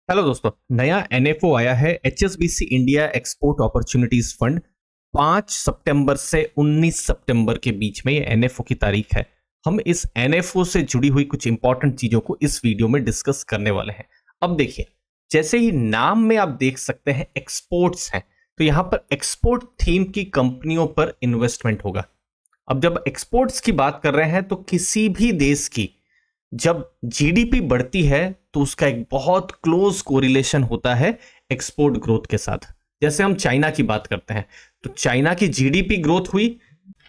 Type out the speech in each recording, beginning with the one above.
Hello दोस्तों। नया NFO आया है HSBC India export opportunities fund. 5 सितंबर से 19 सितंबर के बीच में ये एनएफओ की तारीख है। हम इस एनएफओ से जुड़ी हुई कुछ इंपॉर्टेंट चीजों को इस वीडियो में डिस्कस करने वाले हैं। अब देखिए, जैसे ही नाम में आप देख सकते हैं एक्सपोर्ट्स हैं, तो यहां पर एक्सपोर्ट थीम की कंपनियों पर इन्वेस्टमेंट होगा। अब जब एक्सपोर्ट्स की बात कर रहे हैं तो किसी भी देश की जब जीडीपी बढ़ती है तो उसका एक बहुत क्लोज कोरिलेशन होता है एक्सपोर्ट ग्रोथ के साथ। जैसे हम चाइना की बात करते हैं तो चाइना की जीडीपी ग्रोथ हुई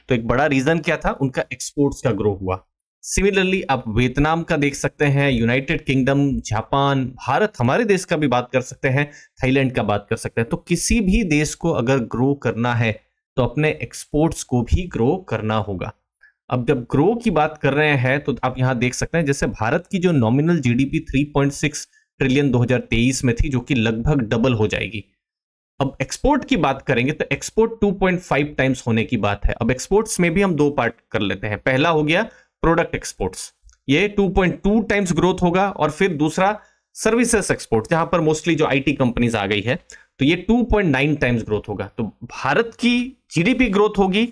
तो एक बड़ा रीजन क्या था, उनका एक्सपोर्ट्स का ग्रो हुआ। सिमिलरली आप वियतनाम का देख सकते हैं, यूनाइटेड किंगडम, जापान, भारत, हमारे देश का भी बात कर सकते हैं, थाईलैंड का बात कर सकते हैं। तो किसी भी देश को अगर ग्रो करना है तो अपने एक्सपोर्ट्स को भी ग्रो करना होगा। अब जब ग्रो की बात कर रहे हैं तो आप यहां देख सकते हैं, जैसे भारत की जो नॉमिनल जीडीपी 3.6 ट्रिलियन 2023 में थी, जो कि लगभग डबल हो जाएगी। अब एक्सपोर्ट की बात करेंगे तो एक्सपोर्ट 2.5 टाइम्स होने की बात है। अब एक्सपोर्ट्स में भी हम दो पार्ट कर लेते हैं। पहला हो गया प्रोडक्ट एक्सपोर्ट्स, ये 2.2 टाइम्स ग्रोथ होगा। और फिर दूसरा सर्विसेज एक्सपोर्ट, जहां पर मोस्टली जो आईटी कंपनीज आ गई है, तो ये 2.9 टाइम्स ग्रोथ होगा। तो भारत की जीडीपी ग्रोथ होगी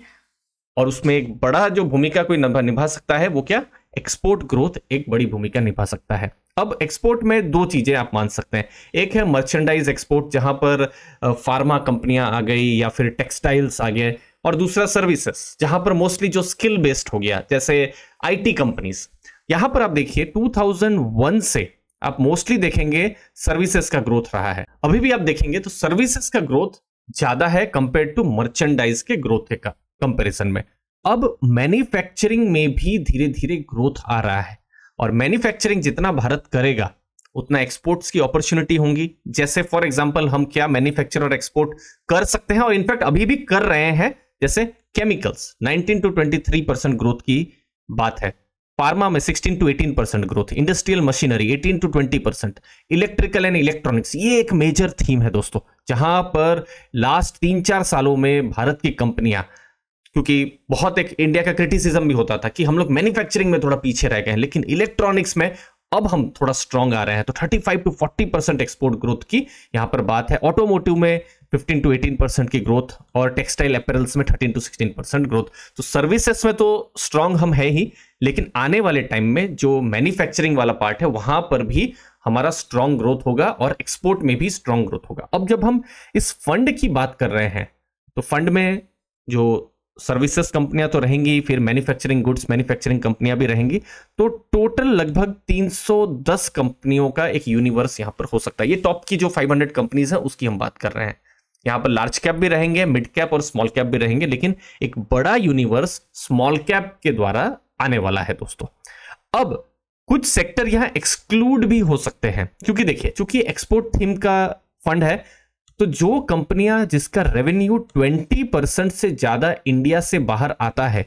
और उसमें एक बड़ा जो भूमिका कोई निभा सकता है वो क्या, एक्सपोर्ट ग्रोथ एक बड़ी भूमिका निभा सकता है। अब एक्सपोर्ट में दो चीजें आप मान सकते हैं। एक है मर्चेंडाइज एक्सपोर्ट, जहां पर फार्मा कंपनियां आ गई या फिर टेक्सटाइल्स आ गए, और दूसरा सर्विसेज, जहां पर मोस्टली जो स्किल बेस्ड हो गया, जैसे आईटी कंपनीज। यहां पर आप देखिए 2001 से आप मोस्टली देखेंगे सर्विसेज का ग्रोथ रहा है। अभी भी आप देखेंगे तो सर्विसेज का ग्रोथ ज्यादा है कंपेयर टू मर्चेंडाइज के ग्रोथ का कंपैरिजन में। अब मैन्युफैक्चरिंग में भी धीरे धीरे ग्रोथ आ रहा है, और मैन्युफैक्चरिंग जितना भारत करेगा उतना एक्सपोर्ट्स की अपॉर्चुनिटी होंगी। जैसे फॉर एग्जांपल हम क्या मैन्युफैक्चर और एक्सपोर्ट कर सकते हैं, और इनफैक्ट अभी भी कर रहे हैं। जैसे केमिकल्स 19 to 23% ग्रोथ की बात है, फार्मा में 16 to 18% growth, industrial machinery 18 to 20%, electrical and electronics, ये एक मेजर थीम है दोस्तों, जहां पर लास्ट 3-4 सालों में भारत की कंपनियां, क्योंकि बहुत एक इंडिया का क्रिटिसिज्म भी होता था कि हम लोग मैन्युफैक्चरिंग में थोड़ा पीछे रह गए हैं, लेकिन इलेक्ट्रॉनिक्स में अब हम थोड़ा स्ट्रांग आ रहे हैं। तो 35 to 40% एक्सपोर्ट ग्रोथ की यहां पर बात है। ऑटोमोटिव में 15 to 18% की ग्रोथ, और टेक्सटाइल अपैरल्स में 13 to 16% ग्रोथ। तो सर्विसेज में तो स्ट्रांग हम है ही, लेकिन आने वाले टाइम में जो मैन्युफैक्चरिंग वाला पार्ट है वहां पर भी हमारा स्ट्रांग ग्रोथ होगा, और एक्सपोर्ट में भी स्ट्रांग ग्रोथ होगा। अब जब हम इस फंड की बात कर रहे हैं तो फंड में जो सर्विसेज कंपनियां तो रहेंगी, फिर मैन्युफैक्चरिंग गुड्स मैन्युफैक्चरिंग कंपनियां भी रहेंगी। तो टोटल लगभग 310 कंपनियों का एक यूनिवर्स यहां पर हो सकता है। ये टॉप की जो 500 कंपनीज है उसकी हम बात कर रहे हैं। यहां पर लार्ज कैप भी रहेंगे, मिड कैप और स्मॉल कैप भी रहेंगे, लेकिन एक बड़ा यूनिवर्स स्मॉल कैप के द्वारा आने वाला है दोस्तों। अब कुछ सेक्टर यहां एक्सक्लूड भी हो सकते हैं, क्योंकि देखिए, चूंकि एक्सपोर्ट थीम का फंड है, तो जो कंपनियां जिसका रेवेन्यू 20% से ज्यादा इंडिया से बाहर आता है,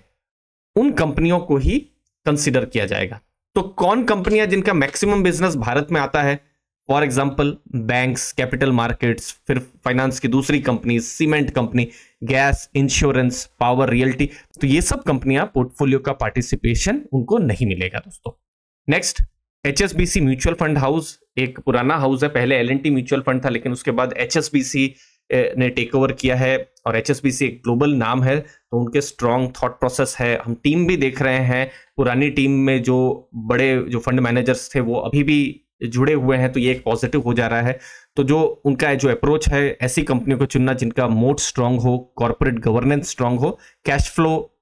उन कंपनियों को ही कंसीडर किया जाएगा। तो कौन कंपनियां जिनका मैक्सिमम बिजनेस भारत में आता है, for example banks, capital markets, फिर फाइनेंस की दूसरी company, cement company, gas, insurance, power, realty, तो ये सब कंपनियां पोर्टफोलियो का पार्टिसिपेशन उनको नहीं मिलेगा दोस्तों। Next, HSBC mutual fund house एक पुराना हाउस है। पहले एलएनटी म्यूचुअल फंड था, लेकिन उसके बाद एचएसबीसी ने टेक ओवर किया है, और एचएसबीसी एक ग्लोबल नाम है, तो उनके स्ट्रॉन्ग थॉट प्रोसेस है। हम टीम भी देख रहे हैं, पुरानी टीम में जो बड़े जो फंड मैनेजर्स थे वो अभी भी जुड़े हुए हैं, तो ये एक पॉजिटिव हो जा रहा है। तो जो उनका जो अप्रोच है, ऐसी कंपनियों को चुनना जिनका मोड स्ट्रांग हो, कॉर्पोरेट गवर्नेंस स्ट्रांग हो, कैश फ्लो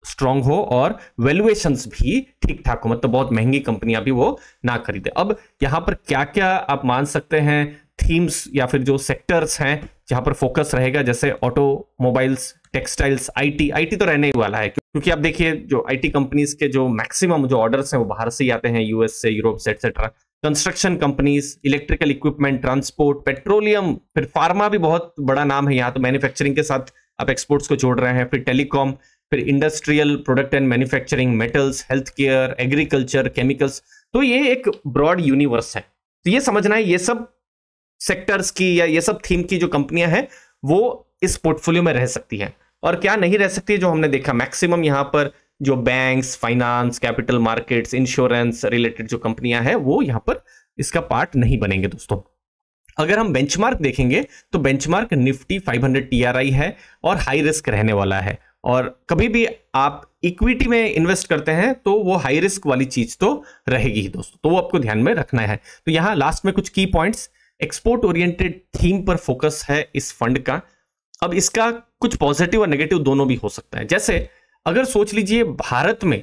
स्ट्रांग हो, और वैल्यूएशंस भी ठीक ठाक हो, मतलब बहुत महंगी कंपनियां भी वो ना खरीदे। अब यहां पर क्या क्या आप मान सकते हैं थीम्स या फिर जो सेक्टर्स हैं जहां पर फोकस रहेगा, जैसे ऑटोमोबाइल्स, टेक्सटाइल्स, आईटी तो रहने ही वाला है, क्योंकि आप देखिए जो आईटी कंपनीज के जो मैक्सिमम जो ऑर्डर्स हैं वो बाहर से ही आते हैं, यूएस से, यूरोप से, etcetera. Construction companies, electrical equipment, transport, petroleum, फिर फार्मा भी बहुत बड़ा नाम है यहाँ, तो मैन्युफैक्चरिंग के साथ आप एक्सपोर्ट्स को जोड़ रहे हैं, फिर टेलीकॉम, फिर industrial product and manufacturing, metals, health care, agriculture, chemicals. तो ये एक ब्रॉड यूनिवर्स है। तो ये समझना है, ये सब सेक्टर्स की या ये सब थीम की जो कंपनियां हैं वो इस पोर्टफोलियो में रह सकती हैं, और क्या नहीं रह सकती है, जो हमने देखा मैक्सिमम यहां पर जो banks, finance, capital markets, insurance related जो कंपनियां हैं वो यहां पर इसका पार्ट नहीं बनेंगे दोस्तों। अगर हम बेंचमार्क देखेंगे तो बेंचमार्क निफ्टी 500 टीआरआई है और हाई रिस्क रहने वाला है। और कभी भी आप इक्विटी में इन्वेस्ट करते हैं तो वो हाई रिस्क वाली चीज तो रहेगी ही दोस्तों, तो वो आपको ध्यान में रखना है। तो यहां लास्ट में कुछ की पॉइंट्स, एक्सपोर्ट ओरिएंटेड थीम पर फोकस है इस फंड का। अब इसका कुछ पॉजिटिव और नेगेटिव दोनों भी हो सकता है। जैसे अगर सोच लीजिए भारत में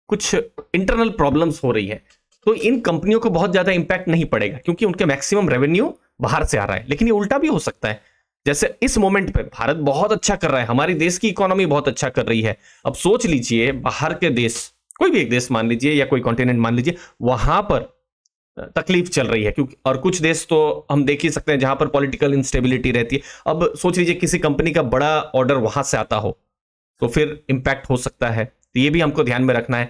कुछ इंटरनल प्रॉब्लम्स हो रही है तो इन कंपनियों को बहुत ज्यादा इंपैक्ट नहीं पड़ेगा क्योंकि उनके मैक्सिमम रेवेन्यू बाहर से आ रहा है। लेकिन ये उल्टा भी हो सकता है, जैसे इस मोमेंट पे भारत बहुत अच्छा कर रहा है, हमारी देश की इकोनॉमी बहुत अच्छा कर रही है। अब सोच लीजिए बाहर के देश, कोई भी एक देश मान लीजिए या कोई कॉन्टिनेंट मान लीजिए, वहां पर तकलीफ चल रही है क्योंकि, और कुछ देश तो हम देख ही सकते हैं जहां पर पॉलिटिकल इंस्टेबिलिटी रहती है। अब सोच लीजिए किसी कंपनी का बड़ा ऑर्डर वहां से आता हो तो फिर इंपैक्ट हो सकता है। तो ये भी हमको ध्यान में रखना है।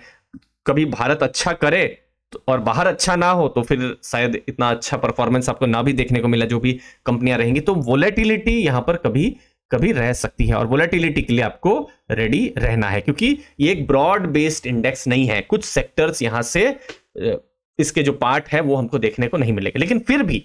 कभी भारत अच्छा करे और बाहर अच्छा ना हो तो फिर शायद इतना अच्छा परफॉर्मेंस आपको ना भी देखने को मिला जो भी कंपनियां रहेंगी। तो वोलेटिलिटी यहां पर कभी कभी रह सकती है और वोलेटिलिटी के लिए आपको रेडी रहना है क्योंकि ये एक ब्रॉड बेस्ड इंडेक्स नहीं है। कुछ सेक्टर्स यहां से इसके जो पार्ट है वो हमको देखने को नहीं मिलेगा। लेकिन फिर भी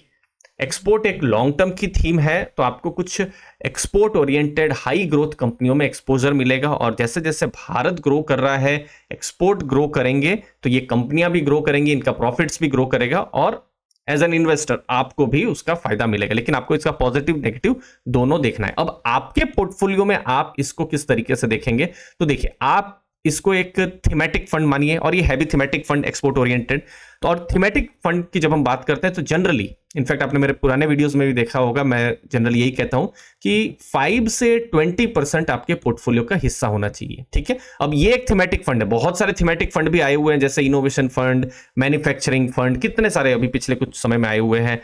एक्सपोर्ट एक लॉन्ग टर्म की थीम है तो आपको कुछ एक्सपोर्ट ओरिएंटेड हाई ग्रोथ कंपनियों में एक्सपोजर मिलेगा। और जैसे जैसे भारत ग्रो कर रहा है, एक्सपोर्ट ग्रो करेंगे तो ये कंपनियां भी ग्रो करेंगी, इनका प्रॉफिट्स भी ग्रो करेगा और एज एन इन्वेस्टर आपको भी उसका फायदा मिलेगा। लेकिन आपको इसका पॉजिटिव नेगेटिव दोनों देखना है। अब आपके पोर्टफोलियो में आप इसको किस तरीके से देखेंगे, तो देखिए आप इसको एक थीमेटिक फंड मानिए और ये है भी थीमेटिक फंड एक्सपोर्ट ओरिएंटेड। तो और थीमेटिक फंड की जब हम बात करते हैं तो जनरली, इनफैक्ट आपने मेरे पुराने वीडियोस में भी देखा होगा, मैं जनरली यही कहता हूं कि 5 से 20% आपके पोर्टफोलियो का हिस्सा होना चाहिए। ठीक है, अब ये एक थीमेटिक फंड है। बहुत सारे थीमेटिक फंड भी आए हुए हैं जैसे इनोवेशन फंड, मैन्युफैक्चरिंग फंड, कितने सारे अभी पिछले कुछ समय में आए हुए हैं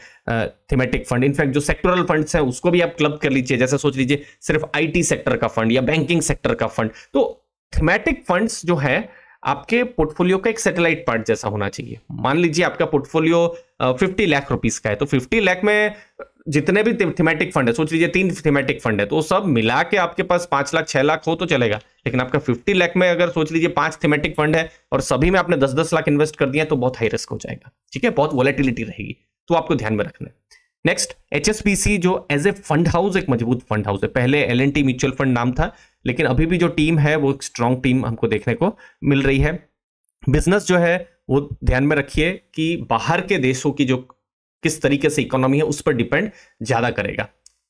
थीमेटिक फंड। इनफैक्ट जो सेक्टरल फंड्स हैं उसको भी आप क्लब कर लीजिए, जैसे सोच लीजिए सिर्फ आईटी सेक्टर का फंड या बैंकिंग सेक्टर का फंड। तो थीमेटिक फंड्स जो है आपके पोर्टफोलियो का एक सैटेलाइट पार्ट जैसा होना चाहिए। मान लीजिए आपका पोर्टफोलियो 50 लाख रुपीस का है तो 50 लाख में जितने भी थीमेटिक फंड है, सोच लीजिए 3 थीमेटिक फंड है तो सब मिला के आपके पास 5 लाख 6 लाख हो तो चलेगा। लेकिन आपका 50 लाख में अगर सोच लीजिए 5 थीमेटिक फंड है और सभी में आपने 10-10 लाख इन्वेस्ट कर दिया तो बहुत हाई रिस्क हो जाएगा। ठीक है, बहुत वॉलेटिलिटी रहेगी, तो आपको ध्यान में रखना है। नेक्स्ट, एचएसबीसी जो एज ए फंड हाउस एक मजबूत फंड हाउस है। पहले एल&टी म्यूचुअल फंड नाम था, लेकिन अभी भी जो टीम है वो एक स्ट्रॉन्ग टीम हमको देखने को मिल रही है। बिजनेस जो है वो ध्यान में रखिए कि बाहर के देशों की जो किस तरीके से इकोनॉमी है उस पर डिपेंड ज्यादा करेगा।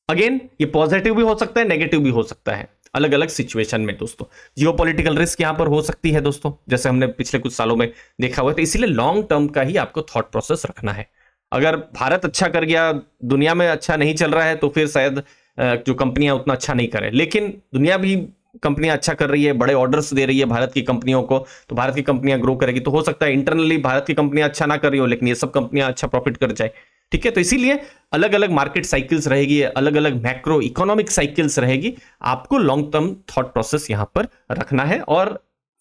अगेन ये पॉजिटिव भी हो सकता है, नेगेटिव भी हो सकता है अलग अलग सिचुएशन में दोस्तों। जियोपॉलिटिकल रिस्क यहां पर हो सकती है दोस्तों, जैसे हमने पिछले कुछ सालों में देखा हुआ है। तो इसीलिए लॉन्ग टर्म का ही आपको थॉट प्रोसेस रखना है। अगर भारत अच्छा कर गया, दुनिया में अच्छा नहीं चल रहा है तो फिर शायद जो कंपनियां उतना अच्छा नहीं करें। लेकिन दुनिया भी कंपनियां अच्छा कर रही है, बड़े ऑर्डर्स दे रही है भारत की कंपनियों को, तो भारत की कंपनियां ग्रो करेगी। तो हो सकता है इंटरनली भारत की कंपनियां अच्छा ना कर रही हो लेकिन ये सब कंपनियां अच्छा प्रॉफिट कर जाए। ठीक है, तो इसीलिए अलग अलग मार्केट साइकिल्स रहेगी, अलग अलग मैक्रो इकोनॉमिक साइकिल्स रहेगी। आपको लॉन्ग टर्म थॉट प्रोसेस यहां पर रखना है और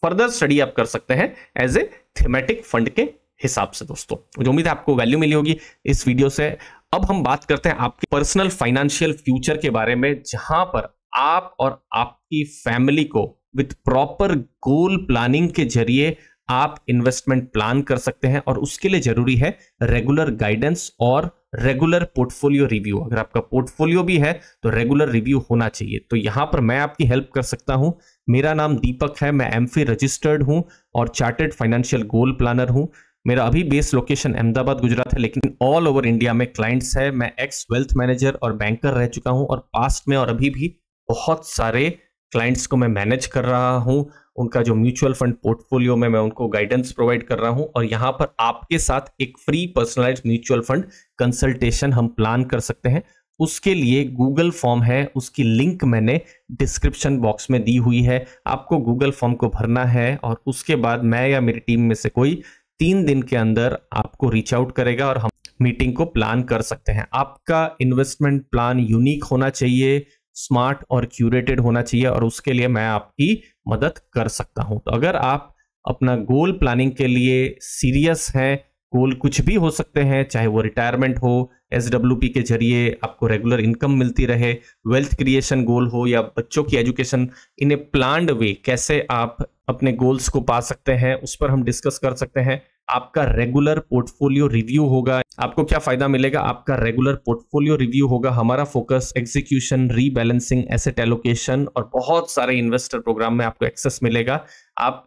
फर्दर स्टडी आप कर सकते हैं एज ए थीमेटिक फंड के हिसाब से दोस्तों। मुझे उम्मीद है आपको वैल्यू मिली होगी इस वीडियो से। अब हम बात करते हैं आपके पर्सनल फाइनेंशियल फ्यूचर के बारे में, जहां पर आप और आपकी फैमिली को विद प्रॉपर गोल प्लानिंग के जरिए आप इन्वेस्टमेंट प्लान कर सकते हैं। और उसके लिए जरूरी है रेगुलर गाइडेंस और रेगुलर पोर्टफोलियो रिव्यू। अगर आपका पोर्टफोलियो भी है तो रेगुलर रिव्यू होना चाहिए। तो यहां पर मैं आपकी हेल्प कर सकता हूं। मेरा नाम दीपक है, मैं एमफिल रजिस्टर्ड हूं और चार्टर्ड फाइनेंशियल गोल प्लानर हूं। मेरा अभी बेस लोकेशन अहमदाबाद गुजरात है, लेकिन ऑल ओवर इंडिया में क्लाइंट्स है। मैं एक्स वेल्थ मैनेजर और बैंकर रह चुका हूं और पास्ट में और अभी भी बहुत सारे क्लाइंट्स को मैं मैनेज कर रहा हूं। उनका जो म्यूचुअल फंड पोर्टफोलियो में मैं उनको गाइडेंस प्रोवाइड कर रहा हूं और यहां पर आपके साथ एक free personalised mutual fund consultation हम प्लान कर सकते हैं। उसके लिए गूगल फॉर्म है, उसकी लिंक मैंने डिस्क्रिप्शन बॉक्स में दी हुई है। आपको गूगल फॉर्म को भरना है और उसके बाद मैं या मेरी टीम में से कोई 3 दिन के अंदर आपको रीच आउट करेगा और हम मीटिंग को प्लान कर सकते हैं। आपका इन्वेस्टमेंट प्लान यूनिक होना चाहिए, स्मार्ट और क्यूरेटेड होना चाहिए और उसके लिए मैं आपकी मदद कर सकता हूं। तो अगर आप अपना गोल प्लानिंग के लिए सीरियस हैं, गोल कुछ भी हो सकते हैं, चाहे वो रिटायरमेंट हो, SWP के जरिए आपको रेगुलर इनकम मिलती रहे, वेल्थ क्रिएशन गोल हो या बच्चों की एजुकेशन, इन ए प्लान्ड वे कैसे आप अपने गोल्स को पा सकते हैं, उस पर हम डिस्कस कर सकते हैं। आपका रेगुलर पोर्टफोलियो रिव्यू होगा। आपको क्या फायदा मिलेगा? आपका रेगुलर पोर्टफोलियो रिव्यू होगा। हमारा focus execution, rebalancing, asset allocation और बहुत सारे इन्वेस्टर प्रोग्राम में आपको एक्सेस मिलेगा। आप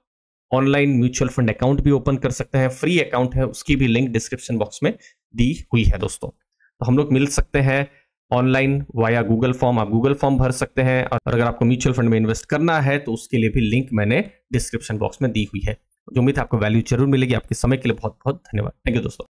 ऑनलाइन म्यूचुअल फंड अकाउंट भी ओपन कर सकते हैं, फ्री अकाउंट है, उसकी भी लिंक डिस्क्रिप्शन बॉक्स में दी हुई है दोस्तों। तो हम लोग मिल सकते हैं ऑनलाइन वाया गूगल फॉर्म। आप गूगल फॉर्म भर सकते हैं, और अगर आपको म्यूचुअल फंड में इन्वेस्ट करना है तो उसके लिए भी लिंक मैंने डिस्क्रिप्शन बॉक्स में दी हुई है। जो उम्मीद है आपको वैल्यू जरूर मिलेगी। आपके समय के लिए बहुत बहुत धन्यवाद। थैंक यू दोस्तों।